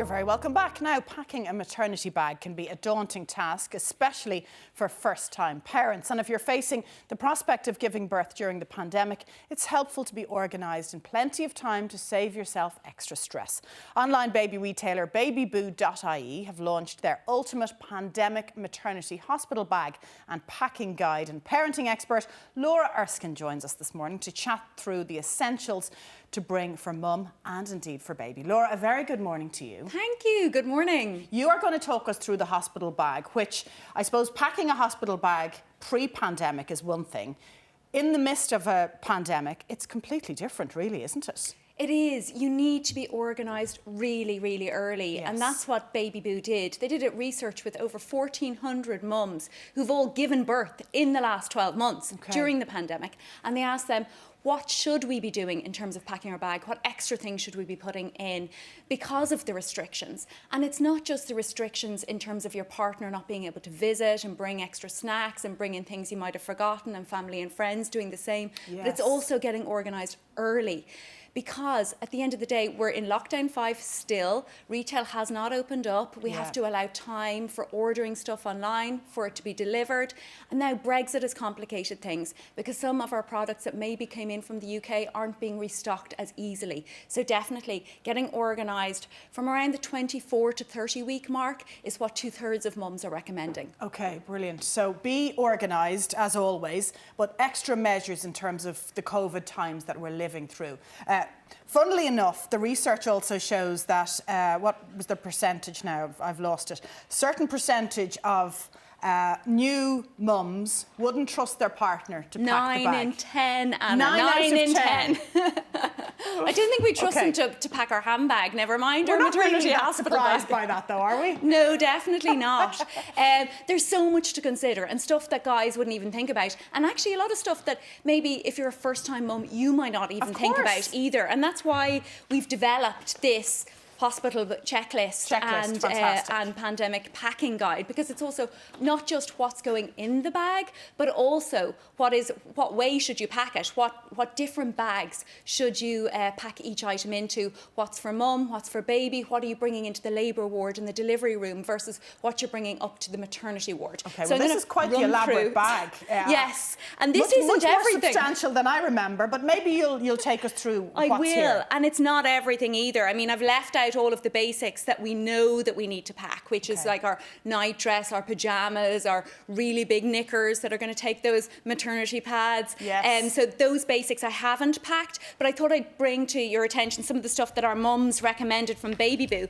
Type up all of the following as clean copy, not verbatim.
You're very welcome back. Now, packing a maternity bag can be a daunting task, especially for first-time parents. And if you're facing the prospect of giving birth during the pandemic, it's helpful to be organised and plenty of time to save yourself extra stress. Online baby retailer babyboo.ie have launched their ultimate pandemic maternity hospital bag and packing guide. And parenting expert Laura Erskine joins us this morning to chat through the essentials to bring for mum and indeed for baby. Laura, a very good morning to you. Thank you. Good morning. You are going to talk us through the hospital bag, which I suppose packing a hospital bag pre-pandemic is one thing. In the midst of a pandemic, it's completely different, really, isn't it? It is. You need to be organised really, really early. Yes. And that's what Babyboo did. They did research with over 1,400 mums who've all given birth in the last 12 months during the pandemic. And they asked them, what should we be doing in terms of packing our bag? What extra things should we be putting in because of the restrictions? And it's not just the restrictions in terms of your partner not being able to visit and bring extra snacks and bring in things you might have forgotten, and family and friends doing the same. Yes. But it's also getting organised early. Because at the end of the day, we're in lockdown 5 still. Retail has not opened up. We have to allow time for ordering stuff online, for it to be delivered. And now Brexit has complicated things because some of our products that maybe came in from the UK aren't being restocked as easily. So definitely getting organised from around the 24 to 30 week mark is what 2/3 of mums are recommending. Okay, brilliant. So be organised as always, but extra measures in terms of the COVID times that we're living through. Funnily enough, the research also shows that, what was the percentage now? I've lost it. Certain percentage of new mums wouldn't trust their partner to pack the bag. 9 in 10, Anna. 9 in 10. I don't think we trust them to pack our handbag, never mind our maternity hospital bag. We're not really surprised by that though, are we? No, definitely not. There's so much to consider and stuff that guys wouldn't even think about. And actually a lot of stuff that maybe if you're a first-time mum, you might not even think about either. And that's why we've developed this hospital checklist and pandemic packing guide, because it's also not just what's going in the bag, but also what way should you pack it, what different bags should you pack each item into, what's for mum, what's for baby, what are you bringing into the labour ward and the delivery room versus what you're bringing up to the maternity ward. Okay, so well, this is quite the elaborate bag. Yes, and this isn't much everything. More substantial than I remember, but maybe you'll take us through what's here. And it's not everything either. I mean, I've left out all of the basics that we know that we need to pack, which is like our night dress, our pyjamas, our really big knickers that are going to take those maternity pads. Yes. So those basics I haven't packed, but I thought I'd bring to your attention some of the stuff that our mums recommended from Babyboo.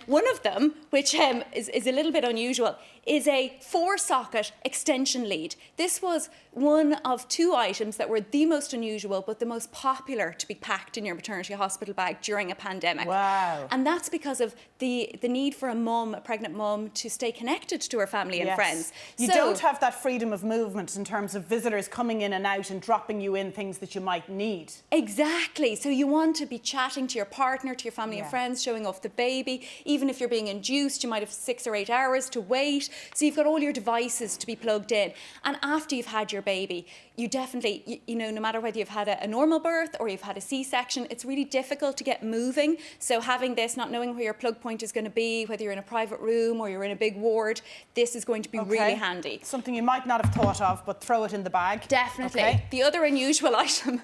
One of them, which is a little bit unusual, is a 4-socket extension lead. This was one of 2 items that were the most unusual but the most popular to be packed in your maternity hospital bag during a pandemic. Wow. And that's because of the need for a pregnant mum, to stay connected to her family and friends. You don't have that freedom of movement in terms of visitors coming in and out and dropping you in things that you might need. Exactly. So you want to be chatting to your partner, to your family and friends, showing off the baby. Even if you're being induced, you might have 6 or 8 hours to wait. So you've got all your devices to be plugged in. And after you've had your baby, you definitely, you know, no matter whether you've had a normal birth or you've had a C-section, it's really difficult to get moving. So having this, not knowing where your plug point is going to be, whether you're in a private room or you're in a big ward, this is going to be really handy. Something you might not have thought of, but throw it in the bag. Definitely. Okay. The other unusual item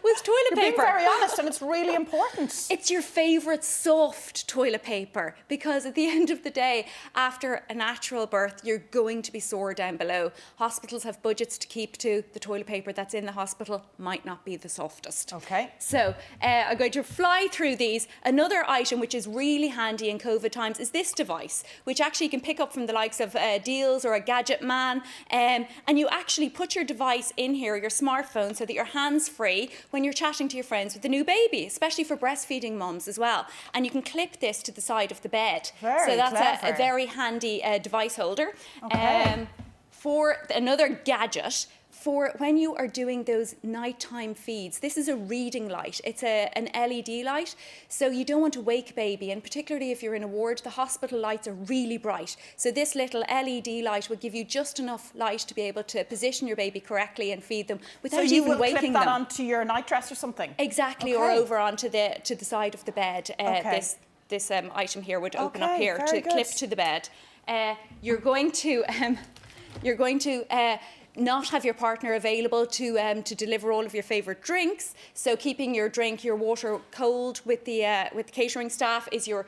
was toilet paper. You're being very honest, and it's really important. It's your favourite soft toilet paper, because at the end of the day, after a natural birth, you're going to be sore down below. Hospitals have budgets to keep to. The toilet paper that's in the hospital might not be the softest. Okay. So I'm going to fly through these. Another item which is really handy in COVID times is this device, which actually you can pick up from the likes of Deals or a Gadget Man. And you actually put your device in here, your smartphone, so that you're hands-free when you're chatting to your friends with the new baby, especially for breastfeeding mums as well. And you can clip this to the side of the bed. Very so that's clever. a very handy device holder. Okay. For another gadget, for when you are doing those nighttime feeds, this is a reading light. It's an LED light, so you don't want to wake baby, and particularly if you're in a ward, the hospital lights are really bright. So this little LED light will give you just enough light to be able to position your baby correctly and feed them without even waking them. So you will clip that onto your nightdress or something? Exactly, or over onto the side of the bed. item here would open up here to very good. clip to the bed. You're going to not have your partner available to deliver all of your favourite drinks. So keeping your water cold with the catering staff is your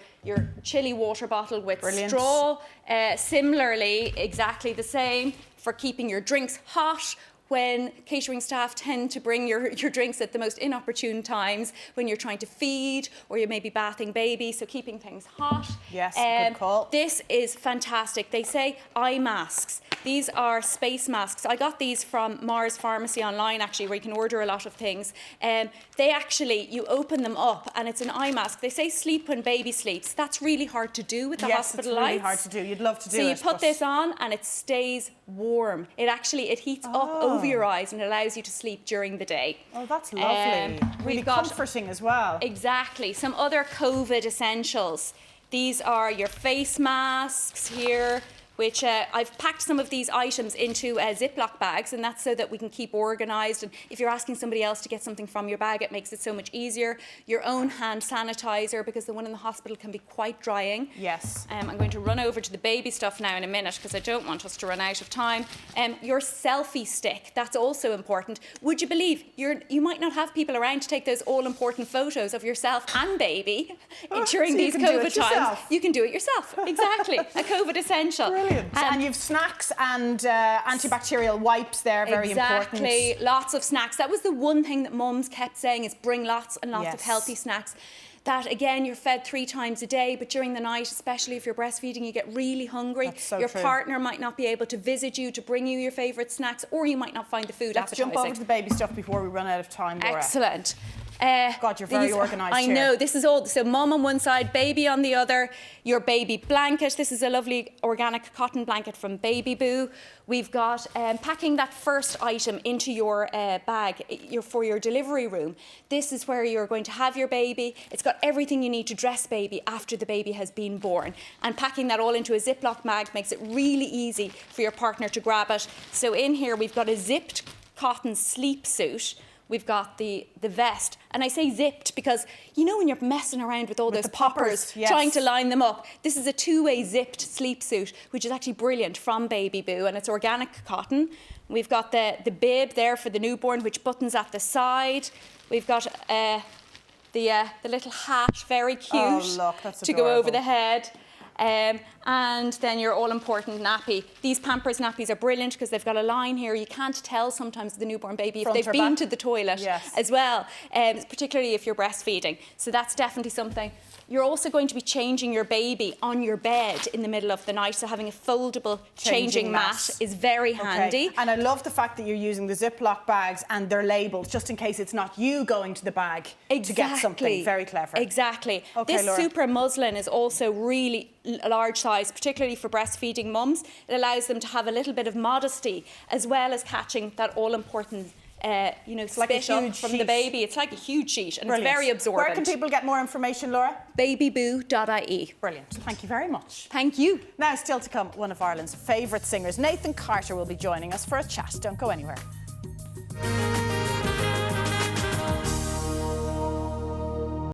chilly water bottle with straw. Similarly, exactly the same for keeping your drinks hot, when catering staff tend to bring your drinks at the most inopportune times when you're trying to feed or you may be bathing baby, so keeping things hot. Yes, good call. This is fantastic. They say eye masks. These are space masks. I got these from Mars Pharmacy online, actually, where you can order a lot of things. They actually, you open them up and it's an eye mask. They say sleep when baby sleeps. That's really hard to do with the hospital lights. Yes, it's really hard to do. You'd love to do it. So you put this on and it stays warm. It heats up over your eyes and allows you to sleep during the day. Oh, that's lovely. Really comforting as well. Exactly. Some other COVID essentials. These are your face masks here, which I've packed some of these items into Ziploc bags, and that's so that we can keep organised. And if you're asking somebody else to get something from your bag, it makes it so much easier. Your own hand sanitizer, because the one in the hospital can be quite drying. Yes. I'm going to run over to the baby stuff now in a minute because I don't want us to run out of time. Your selfie stick, that's also important. Would you believe you might not have people around to take those all-important photos of yourself and baby during so these COVID times? You can do it yourself. Exactly. A COVID essential. Brilliant. And you've snacks and antibacterial wipes there, very important. Exactly. Lots of snacks. That was the one thing that mums kept saying, is bring lots and lots of healthy snacks. That, again, you're fed 3 times a day, but during the night, especially if you're breastfeeding, you get really hungry. That's so your true. partner might not be able to visit you to bring you your favourite snacks, or you might not find the food appetizing. Let's jump over to the baby stuff before we run out of time, Laura. Excellent. God, you're very organised I know, this is all. So mum on one side, baby on the other. Your baby blanket. This is a lovely organic cotton blanket from Baby Boo. We've got packing that first item into your bag for your delivery room. This is where you're going to have your baby. It's got everything you need to dress baby after the baby has been born. And packing that all into a Ziploc bag makes it really easy for your partner to grab it. So in here we've got a zipped cotton sleep suit. We've got the vest. And I say zipped because, you know, when you're messing around with all those poppers trying to line them up, this is a 2-way zipped sleep suit, which is actually brilliant, from Baby Boo, and it's organic cotton. We've got the bib there for the newborn, which buttons at the side. We've got the little hat, very cute, oh, look, that's to adorable. go over the head. And then your all-important nappy. These Pampers nappies are brilliant because they've got a line here. You can't tell sometimes the newborn baby if they've been to the toilet as well, particularly if you're breastfeeding. So that's definitely something. You're also going to be changing your baby on your bed in the middle of the night, so having a foldable changing mat is very handy. And I love the fact that you're using the Ziploc bags and they're labelled, just in case it's not you going to the bag to get something. Very clever. Exactly. Okay, this Laura. super muslin is also really a large size, particularly for breastfeeding mums. It allows them to have a little bit of modesty, as well as catching that all-important spit up from the baby. It's like a huge sheet, and it's very absorbent. Where can people get more information, Laura? babyboo.ie. Brilliant. Thank you very much. Thank you. Now, still to come, one of Ireland's favourite singers, Nathan Carter, will be joining us for a chat. Don't go anywhere.